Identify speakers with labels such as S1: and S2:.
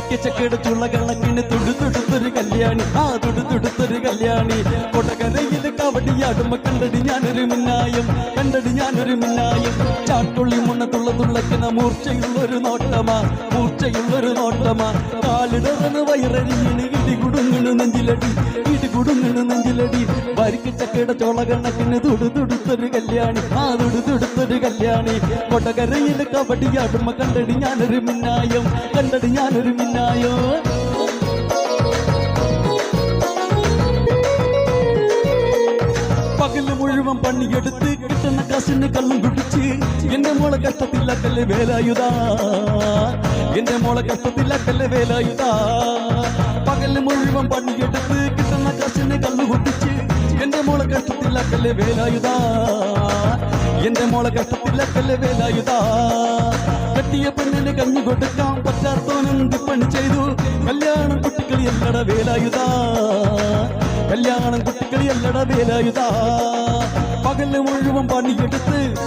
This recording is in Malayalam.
S1: വരിക്കച്ചക്കയുടെ ചുള്ള കണക്കിന് തുടുതുടുത്തൊരു കല്യാണി, ആ തുടുതുടുത്തൊരു കല്യാണി. കൊടകരയിൽ കവടിയാടുമ്പോ കണ്ടടി ഞാനൊരു മിന്നായം, കണ്ടടി ഞാനൊരു മിന്നായം. ചാട്ടുള്ളി മുന്നത്തുള്ള തുള്ളക്കുന്ന മൂർച്ചയുള്ളൊരു നോട്ടമാ, മൂർച്ചയുള്ളൊരു നോട്ടമാ. കാലിടറന്ന് വയറരിയണ്, ഇടികുടുങ്ങണ് നെഞ്ചിലടി, ഇടികുടുങ്ങണ് നെഞ്ചിലടി. വരിക്കച്ചക്കയുടെ ചോള കണക്കിന് തുടുതുടുത്തൊരു കല്യാണി, ആ തുടുതുടുത്തൊരു കല്യാണി. കൊടകരയിൽ കവടിയാടുമ്പോ കണ്ടടി ഞാനൊരു മിന്നായം, കണ്ടടി ഞാനൊരു മിന്നായോ. പകല് മുഴുവൻ പണിയെടുത്ത് കിട്ടുന്ന കാശിന് കള്ളും കുടിച്ച് എന്റെ മോളെ കഷ്ടത്തിലാക്കല്ലേ വേലായുധ, എന്റെ മോളെ കഷ്ടത്തിലാക്കല്ലേ വേലായുധ. പകല് മുഴുവൻ പണിയെടുത്ത് കിട്ടുന്ന കാശിന് കള്ളു കുടിച്ച് എന്റെ മോളെ കഷ്ടത്തിലാക്കല്ലേ വേലായുധ, എന്റെ മോളെ കഷ്ടത്തിലാക്കല്ലേ വേലായുധ. കെട്ടിയ പെണ്ണിന് കഞ്ഞി കൊടുക്കാൻ പറ്റാത്തോനും പണി ചെയ്തു. കല്യാണം കുട്ടികളി എല്ലട വേലായുധ, കല്യാണം കുട്ടികളി എല്ലട വേലായുധ. പകല് മുഴുവൻ പണിയെടുത്ത്